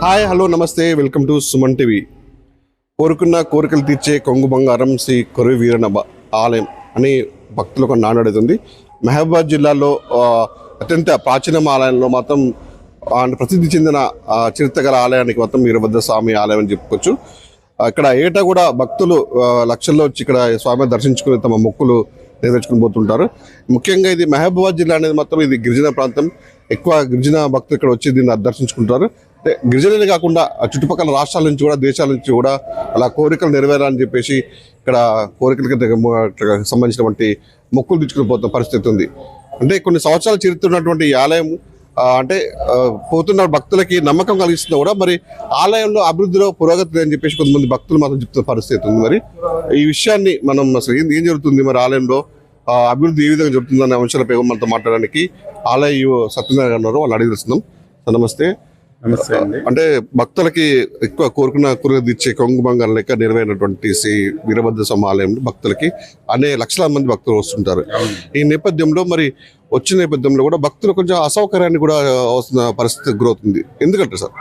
Hi hello నమస్తే welcome to Suman TV. కోరుకున్న కోరికలు తీర్చే కొంగు బంగారం శ్రీ కొరవి వీరన్న ఆలయం అని భక్తులకు నానుడుతుంది. మహబూబాబాద్ జిల్లాలో అత్యంత ప్రాచీన ఆలయంలో మాత్రం ప్రసిద్ధి చెందిన చరిత్ర గల ఆలయానికి మొత్తం వీరభద్ర స్వామి ఆలయం అని చెప్పుకోవచ్చు. ఇక్కడ ఏటా కూడా భక్తులు లక్షల్లో వచ్చి ఇక్కడ స్వామిని దర్శించుకుని తమ మొక్కులు నెరవేర్చుకుని పోతుంటారు. ముఖ్యంగా ఇది మహబూబాబాద్ జిల్లా అనేది మొత్తం ఇది గిరిజన ప్రాంతం. ఎక్కువ గిరిజన భక్తులు ఇక్కడ వచ్చి దీన్ని దర్శించుకుంటారు. అంటే గిరిజనులే కాకుండా చుట్టుపక్కల రాష్ట్రాల నుంచి కూడా దేశాల నుంచి కూడా అలా కోరికలు నెరవేరాలని చెప్పేసి ఇక్కడ కోరికలకి సంబంధించినటువంటి మొక్కులు తెచ్చుకుని పోతున్న పరిస్థితి ఉంది. అంటే కొన్ని సంవత్సరాల చరిత్ర ఉన్నటువంటి ఈ ఆలయం అంటే పోతున్న భక్తులకి నమ్మకం కలిగిస్తున్నా కూడా మరి ఆలయంలో అభివృద్ధిలో పురోగతి అని చెప్పేసి కొంతమంది భక్తులు మాత్రం చెప్తున్న పరిస్థితి ఉంది. మరి ఈ విషయాన్ని మనం అసలు ఏం జరుగుతుంది, మరి ఆలయంలో అభివృద్ధి ఏ విధంగా జరుగుతుందనే అంశాలపై మనతో మాట్లాడడానికి ఆలయ సత్యనారాయణ గారు ఉన్నారు. వాళ్ళు అడిగి తెలుస్తున్నాం. నమస్తే. నమస్తే అండి. అంటే భక్తులకి ఎక్కువ కోరిక తీర్చే కొంగు బంగారం లెక్క నెరవేరినటువంటి శ్రీ వీరభద్ర స్వామి ఆలయంలో భక్తులకి లక్షల మంది భక్తులు వస్తుంటారు. ఈ నేపథ్యంలో మరి వచ్చిన నేపథ్యంలో కూడా భక్తులు కొంచెం అసౌకర్యాన్ని కూడా వస్తున్న పరిస్థితి గురవుతుంది. ఎందుకంటే సార్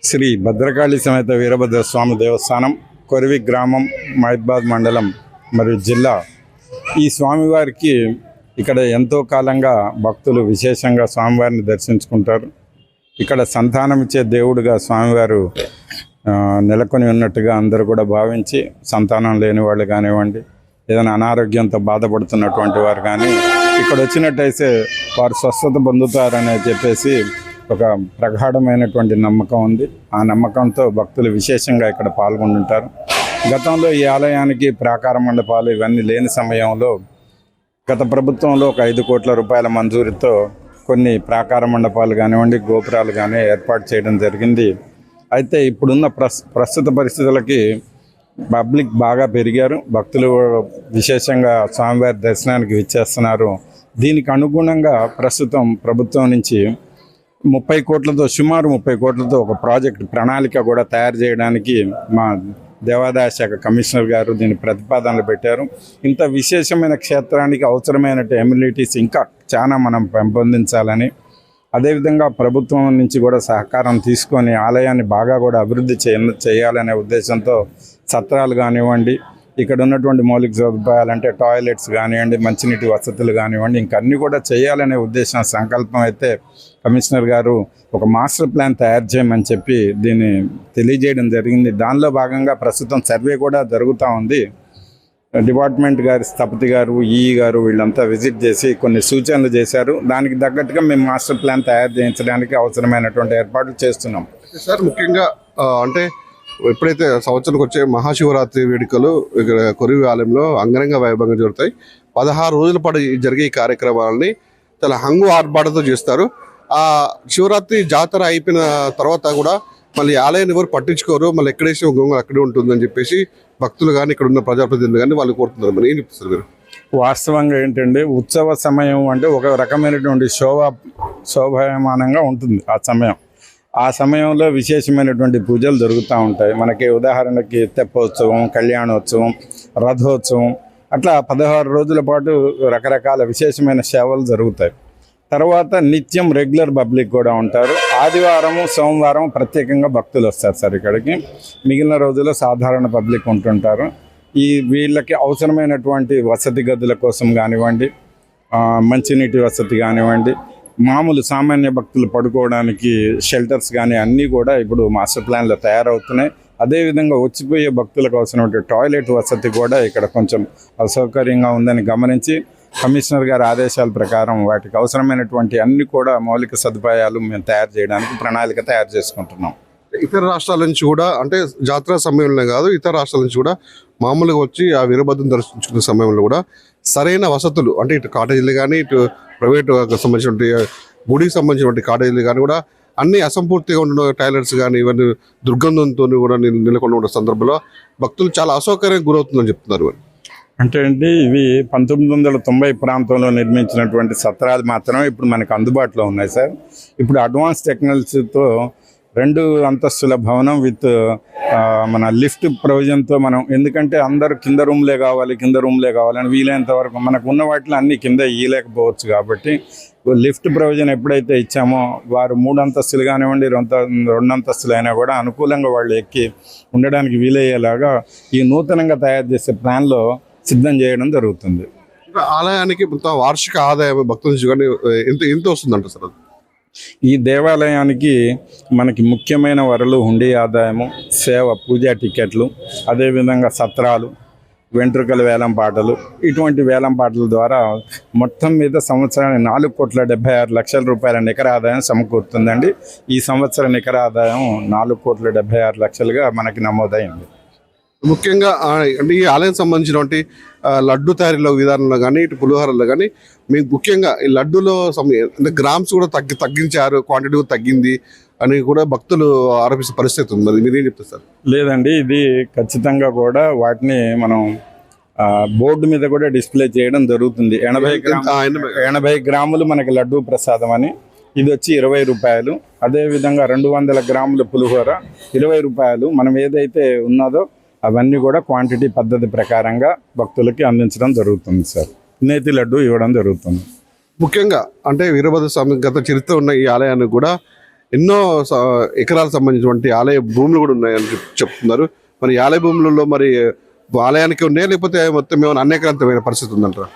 శ్రీ భద్రకాళి సమేత వీరభద్ర స్వామి దేవస్థానం కొరివి గ్రామం మహబూబాబాద్ మండలం మరియు జిల్లా. ఈ స్వామివారికి ఇక్కడ ఎంతో కాలంగా భక్తులు విశేషంగా స్వామివారిని దర్శించుకుంటారు. ఇక్కడ సంతానం ఇచ్చే దేవుడుగా స్వామివారు నెలకొని ఉన్నట్టుగా అందరూ కూడా భావించి సంతానం లేని వాళ్ళు కానివ్వండి, ఏదైనా అనారోగ్యంతో బాధపడుతున్నటువంటి వారు కానీ ఇక్కడ వచ్చినట్టయితే వారు స్వస్థత పొందుతారని చెప్పేసి ఒక ప్రగాఢమైనటువంటి నమ్మకం ఉంది. ఆ నమ్మకంతో భక్తులు విశేషంగా ఇక్కడ పాల్గొంటుంటారు. గతంలో ఈ ఆలయానికి ప్రాకార మండపాలు ఇవన్నీ లేని సమయంలో గత ప్రభుత్వంలో ఒక 5 కోట్ల రూపాయల మంజూరీతో కొన్ని ప్రాకార మండపాలు కానివ్వండి, గోపురాలు కానీ ఏర్పాటు చేయడం జరిగింది. అయితే ఇప్పుడున్న ప్రస్తుత పరిస్థితులకి పబ్లిక్ బాగా పెరిగారు. భక్తులు విశేషంగా స్వామివారి దర్శనానికి విచ్చేస్తున్నారు. దీనికి అనుగుణంగా ప్రస్తుతం ప్రభుత్వం నుంచి 30 కోట్లతో సుమారు 30 కోట్లతో ఒక ప్రాజెక్ట్ ప్రణాళిక కూడా తయారు చేయడానికి మా దేవాదాయ శాఖ కమిషనర్ గారు దీని ప్రతిపాదనలు పెట్టారు. ఇంత విశేషమైన క్షేత్రానికి అవసరమైన ఎమ్యూనిటీస్ ఇంకా చాలా మనం పెంపొందించాలని, అదేవిధంగా ప్రభుత్వం నుంచి కూడా సహకారం తీసుకొని ఆలయాన్ని బాగా కూడా అభివృద్ధి చేయాలనే ఉద్దేశంతో సత్రాలు కానివ్వండి, ఇక్కడ ఉన్నటువంటి మౌలిక సదుపాయాలంటే టాయిలెట్స్ కానివ్వండి, మంచినీటి వసతులు కానివ్వండి, ఇంకన్నీ కూడా చేయాలనే ఉద్దేశం సంకల్పం అయితే కమిషనర్ గారు ఒక మాస్టర్ ప్లాన్ తయారు చేయమని చెప్పి దీన్ని తెలియజేయడం జరిగింది. దానిలో భాగంగా ప్రస్తుతం సర్వే కూడా జరుగుతూ ఉంది. డిపార్ట్మెంట్ గారి స్థపతి గారు, ఈఈ గారు వీళ్ళంతా విజిట్ చేసి కొన్ని సూచనలు చేశారు. దానికి తగ్గట్టుగా మేము మాస్టర్ ప్లాన్ తయారు చేయించడానికి అవసరమైనటువంటి ఏర్పాట్లు చేస్తున్నాం. సార్ ముఖ్యంగా అంటే ఎప్పుడైతే సంవత్సరానికి వచ్చే మహాశివరాత్రి వేడుకలు ఇక్కడ కొరివి ఆలయంలో అంగరంగ వైభవంగా జరుగుతాయి. 16 రోజుల పాటు జరిగే ఈ కార్యక్రమాలని చాలా హంగు ఆర్భాటంతో చేస్తారు. ఆ శివరాత్రి జాతర అయిపోయిన తర్వాత కూడా మళ్ళీ ఆలయాన్ని ఎవరు పట్టించుకోరు, మళ్ళీ ఎక్కడేసి గొంగ అక్కడే ఉంటుందని చెప్పేసి భక్తులు కానీ ఇక్కడ ఉన్న ప్రజాప్రతినిధులు కానీ వాళ్ళు కోరుతున్నారు. మరి ఏం చెప్తారు మీరు? వాస్తవంగా ఏంటంటే ఉత్సవ సమయం అంటే ఒక రకమైనటువంటి శోభాయమానంగా ఉంటుంది. ఆ సమయంలో విశేషమైనటువంటి పూజలు జరుగుతూ ఉంటాయి. మనకి ఉదాహరణకి తెప్పోత్సవం, కళ్యాణోత్సవం, రథోత్సవం, అట్లా 16 రోజుల పాటు రకరకాల విశేషమైన సేవలు జరుగుతాయి. తర్వాత నిత్యం రెగ్యులర్ పబ్లిక్ కూడా ఉంటారు. ఆదివారము, సోమవారం ప్రత్యేకంగా భక్తులు వస్తారు సార్ ఇక్కడికి. మిగిలిన రోజుల్లో సాధారణ పబ్లిక్ ఉంటుంటారు. వీళ్ళకి అవసరమైనటువంటి వసతి గదుల కోసం కానివ్వండి, మంచినీటి వసతి కానివ్వండి, మామూలు సామాన్య భక్తులు పడుకోవడానికి షెల్టర్స్ కానీ అన్నీ కూడా ఇప్పుడు మాస్టర్ ప్లాన్లో తయారవుతున్నాయి. అదేవిధంగా వచ్చిపోయే భక్తులకు అవసరమైన టాయిలెట్ వసతి కూడా ఇక్కడ కొంచెం అసౌకర్యంగా ఉందని గమనించి కమిషనర్ గారి ఆదేశాల ప్రకారం వాటికి అవసరమైనటువంటి అన్ని కూడా మౌలిక సదుపాయాలు మేము తయారు చేయడానికి ప్రణాళిక తయారు చేసుకుంటున్నాం. ఇతర రాష్ట్రాల నుంచి కూడా అంటే జాతర సమయంలో కాదు, ఇతర రాష్ట్రాల నుంచి కూడా మామూలుగా వచ్చి ఆ వీరభద్రం దర్శించుకునే సమయంలో కూడా సరైన వసతులు అంటే ఇటు కాటేజీలు కానీ, ఇటు ప్రైవేట్ సంబంధించినటువంటి గుడికి సంబంధించినటువంటి కాటేజీలు కానీ కూడా అన్ని అసంపూర్తిగా ఉన్న టాయిలెట్స్ కానీ ఇవన్నీ దుర్గంధంతో కూడా నెలకొని ఉన్న సందర్భంలో భక్తులు చాలా అసౌకర్యానికి గురవుతుందని చెప్తున్నారు. అంటే అండి ఇవి 1990 ప్రాంతంలో నిర్మించినటువంటి సత్రాలు మాత్రమే ఇప్పుడు మనకు అందుబాటులో ఉన్నాయి సార్. ఇప్పుడు అడ్వాన్స్ టెక్నాలజీతో 2 అంతస్తుల భవనం విత్ మన లిఫ్ట్ ప్రొవిజన్తో మనం, ఎందుకంటే అందరూ కింద రూమ్లే కావాలని వీలైనంత వరకు మనకు ఉన్న వాటిలో అన్ని కింద ఇయ్యలేకపోవచ్చు కాబట్టి లిఫ్ట్ ప్రొవిజన్ ఎప్పుడైతే ఇచ్చామో వారు 3 అంతస్తులు కానివ్వండి 2 అంతస్తులు అయినా కూడా అనుకూలంగా వాళ్ళు ఎక్కి ఉండడానికి వీలయ్యేలాగా ఈ నూతనంగా తయారు చేసే ప్లాన్లో సిద్ధం చేయడం జరుగుతుంది. ఆలయానికి మొత్తం వార్షిక ఆదాయం భక్తుల నుంచి కానీ ఎంత వస్తుందంట సార్? ఈ దేవాలయానికి మనకి ముఖ్యమైన వరలు హుండీ ఆదాయము, సేవ, పూజా టికెట్లు, అదేవిధంగా సత్రాలు, వెంట్రుకల వేలం పాటలు, ఇటువంటి వేలం పాటల ద్వారా మొత్తం మీద సంవత్సరానికి 4,76,00,000 రూపాయల నికర ఆదాయం సమకూరుతుందండి. ఈ సంవత్సర నికర ఆదాయం 4,76,00,000గా మనకి నమోదైంది. ముఖ్యంగా అంటే ఈ ఆలయం సంబంధించినటువంటి లడ్డు తయారీలో విధానంలో కానీ ఇటు పులిహోరలో కానీ మీకు ముఖ్యంగా ఈ లడ్డూలో అంటే గ్రామ్స్ కూడా తగ్గించారు, క్వాంటిటీ కూడా తగ్గింది అని కూడా భక్తులు ఆరోపిస్తున్న పరిస్థితి ఉంది. మరి మీరేం చెప్తారు సార్? లేదండి, ఇది ఖచ్చితంగా కూడా వాటిని మనం బోర్డు మీద కూడా డిస్ప్లే చేయడం జరుగుతుంది. 80 గ్రాములు మనకి లడ్డూ ప్రసాదం అని, ఇది వచ్చి 20 రూపాయలు. అదేవిధంగా 200 గ్రాముల పులిహోర 20 రూపాయలు. మనం ఏదైతే ఉన్నదో అవన్నీ కూడా క్వాంటిటీ పద్ధతి ప్రకారంగా భక్తులకి అందించడం జరుగుతుంది సార్. నేతి లడ్డు ఇవ్వడం జరుగుతుంది. ముఖ్యంగా అంటే వీరభద్ర స్వామి గత చరిత్ర ఉన్న ఈ ఆలయానికి కూడా ఎన్నో ఎకరాలకు సంబంధించినటువంటి ఆలయ భూములు కూడా ఉన్నాయని చెప్తున్నారు. మరి ఈ ఆలయ భూములలో మరి ఆలయానికి ఉన్నాయా లేకపోతే మొత్తం ఏమైనా అనేకరంతమైన పరిస్థితి ఉందంటారా?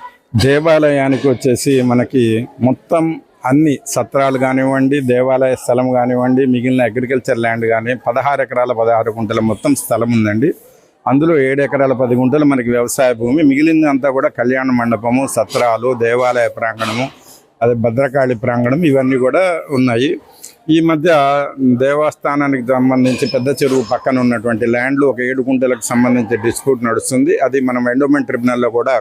దేవాలయానికి వచ్చేసి మనకి మొత్తం అన్ని సత్రాలు కానివ్వండి, దేవాలయ స్థలం కానివ్వండి, మిగిలిన అగ్రికల్చర్ ల్యాండ్ కానీ 16 ఎకరాల 16 గుంటల మొత్తం స్థలం ఉందండి. అందులో 7 ఎకరాల 10 గుంటలు మనకి వ్యవసాయ భూమి, మిగిలిందంతా కూడా కళ్యాణ మండపము, సత్రాలు, దేవాలయ ప్రాంగణము, అదే భద్రకాళి ప్రాంగణం, ఇవన్నీ కూడా ఉన్నాయి. ఈ మధ్య దేవస్థానానికి సంబంధించి పెద్ద చెరువు పక్కన ఉన్నటువంటి ల్యాండ్లు ఒక 7 గుంటలకు సంబంధించి డిస్ప్యూట్ నడుస్తుంది. అది మనం ఎండోమెంట్ ట్రిబ్యునల్లో కూడా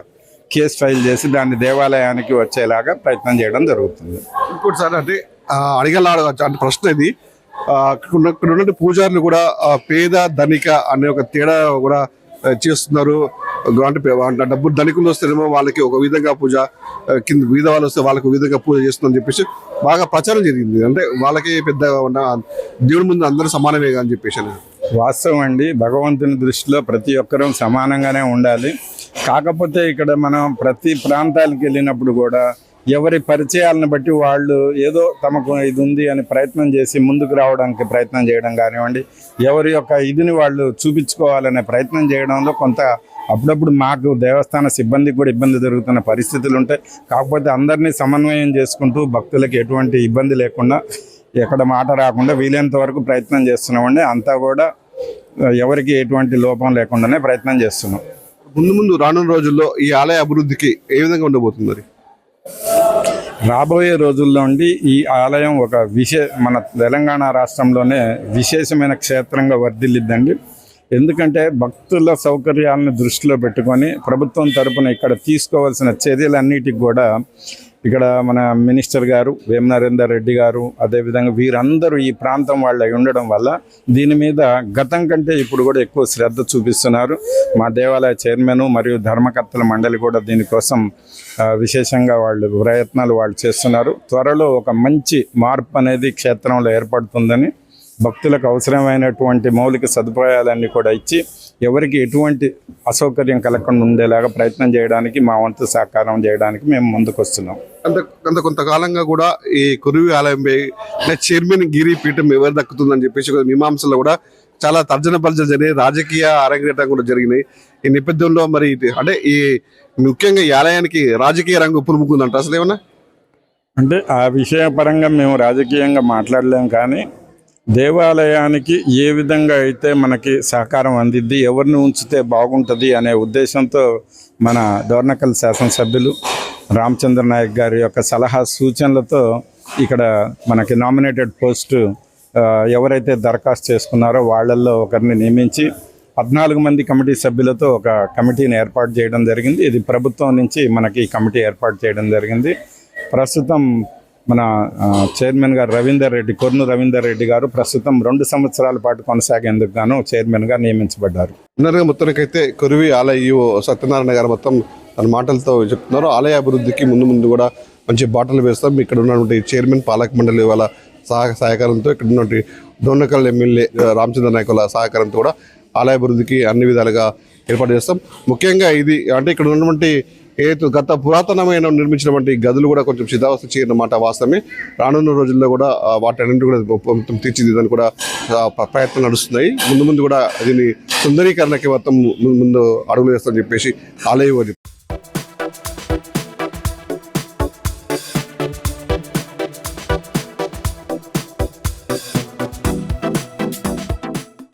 కేసు ఫైల్ చేసి దాన్ని దేవాలయానికి వచ్చేలాగా ప్రయత్నం చేయడం జరుగుతుంది. ఇంకోటి సార్ అంటే అంటే ప్రశ్న ఇది, ఇక్కడ ఉన్న పూజారులు కూడా పేద ధనిక అనే ఒక తేడా కూడా చేస్తున్నారు. అంటే డబ్బు ధనికులు వస్తేనేమో వాళ్ళకి ఒక విధంగా పూజ, కింద బీద వాళ్ళు వస్తే వాళ్ళకి ఒక విధంగా పూజ చేస్తుందని చెప్పేసి బాగా ప్రచారం జరిగింది. అంటే వాళ్ళకి పెద్ద దేవుడి ముందు అందరూ సమానమే అని చెప్పేసి. వాస్తవం అండి, భగవంతుని దృష్టిలో ప్రతి ఒక్కరూ సమానంగానే ఉండాలి. కాకపోతే ఇక్కడ మనం ప్రతి ప్రాంతాలకు వెళ్ళినప్పుడు కూడా ఎవరి పరిచయాలను బట్టి వాళ్ళు ఏదో తమకు ఇది ఉంది అని ప్రయత్నం చేసి ముందుకు రావడానికి ప్రయత్నం చేయడం కానివ్వండి, ఎవరి యొక్క ఇదిని వాళ్ళు చూపించుకోవాలనే ప్రయత్నం చేయడంలో కొంత అప్పుడప్పుడు మాకు దేవస్థాన సిబ్బందికి కూడా ఇబ్బంది జరుగుతున్న పరిస్థితులు ఉంటాయి. కాకపోతే అందరినీ సమన్వయం చేసుకుంటూ భక్తులకి ఎటువంటి ఇబ్బంది లేకుండా, ఎక్కడ మాట రాకుండా వీలైనంత వరకు ప్రయత్నం చేస్తున్నామండి. అంతా కూడా ఎవరికి ఎటువంటి లోపం లేకుండానే ప్రయత్నం చేస్తున్నాం. ముందు రానున్న రోజుల్లో ఈ ఆలయ అభివృద్ధికి ఏ విధంగా ఉండబోతుంది? మరి రాబోయే రోజుల్లో ఉండి ఈ ఆలయం ఒక మన తెలంగాణ రాష్ట్రంలోనే విశేషమైన క్షేత్రంగా వర్ధిల్లిద్దండి. ఎందుకంటే భక్తుల సౌకర్యాలను దృష్టిలో పెట్టుకొని ప్రభుత్వం తరపున ఇక్కడ తీసుకోవాల్సిన చర్యలన్నిటికి కూడా ఇక్కడ మన మినిస్టర్ గారు వేమ నరేందర్ రెడ్డి గారు, అదేవిధంగా వీరందరూ ఈ ప్రాంతం వాళ్ళు అయి ఉండడం వల్ల దీని మీద గతం కంటే ఇప్పుడు కూడా ఎక్కువ శ్రద్ధ చూపిస్తున్నారు. మా దేవాలయ చైర్మన్ మరియు ధర్మకర్తల మండలి కూడా దీనికోసం విశేషంగా ప్రయత్నాలు చేస్తున్నారు. త్వరలో ఒక మంచి మార్పు అనేది క్షేత్రంలో ఏర్పడుతుందని, భక్తులకు అవసరమైనటువంటి మౌలిక సదుపాయాలన్నీ కూడా ఇచ్చి ఎవరికి ఎటువంటి అసౌకర్యం కలగకుండా ఉండేలాగా ప్రయత్నం చేయడానికి, మా వంతు సహకారం చేయడానికి మేము ముందుకు వస్తున్నాం. కొంతకాలంగా కూడా ఈ కొరివి ఆలయంపై చైర్మన్ గిరి పీఠం ఎవరు దక్కుతుందని చెప్పేసి మీమాంసలో కూడా చాలా తర్జన భర్జన జరిగినాయి, రాజకీయ అరంగేటం కూడా జరిగినాయి. ఈ నేపథ్యంలో మరి అంటే ఈ ముఖ్యంగా ఈ ఆలయానికి రాజకీయ రంగు పులుముకుందంట అసలు ఏమన్నా? అంటే ఆ విషయపరంగా మేము రాజకీయంగా మాట్లాడలేము, కానీ దేవాలయానికి ఏ విధంగా అయితే మనకి సహకారం అందిద్ది, ఎవరిని ఉంచితే బాగుంటుంది అనే ఉద్దేశంతో మన డోర్నకల్ శాసనసభ్యులు రామచంద్ర నాయక్ గారి యొక్క సలహా సూచనలతో ఇక్కడ మనకి నామినేటెడ్ పోస్టు ఎవరైతే దరఖాస్తు చేసుకున్నారో వాళ్ళల్లో ఒకరిని నియమించి 14 మంది కమిటీ సభ్యులతో ఒక కమిటీని ఏర్పాటు చేయడం జరిగింది. ఇది ప్రభుత్వం నుంచి మనకి ఈ కమిటీ ఏర్పాటు చేయడం జరిగింది. ప్రస్తుతం మన చైర్మన్ గారు కొర్ను రవీందర్ రెడ్డి గారు ప్రస్తుతం 2 సంవత్సరాల పాటు కొనసాగేందుకు గాను చైర్మన్గా నియమించబడ్డారు. మొత్తానికైతే కొరివి ఆలయ సత్యనారాయణ గారు మొత్తం తన మాటలతో చెప్తున్నారు. ఆలయ అభివృద్ధికి ముందు కూడా మంచి బాటలు వేస్తాం. ఇక్కడ ఉన్నటువంటి చైర్మన్ పాలక మండలి వాళ్ళ సహకారంతో ఇక్కడ ఉన్నటువంటి డోర్నకల్ ఎమ్మెల్యే రామచంద్ర నాయకుల సహకారంతో కూడా ఆలయ అభివృద్ధికి అన్ని విధాలుగా ఏర్పాటు చేస్తాం. ముఖ్యంగా ఇది అంటే ఇక్కడ ఉన్నటువంటి ఏదైతే గత పురాతనమైన నిర్మించినటువంటి గదులు కూడా కొంచెం శిథావస్థ చేయనమాట వాస్తవమే. రానున్న రోజుల్లో కూడా వాటన్నింటి కూడా మొత్తం తీర్చిదిద్దని కూడా ప్రయత్నం నడుస్తున్నాయి. ముందు కూడా దీన్ని సుందరీకరణకి మొత్తం ముందు అడుగులు వేస్తామని చెప్పేసి ఆలయ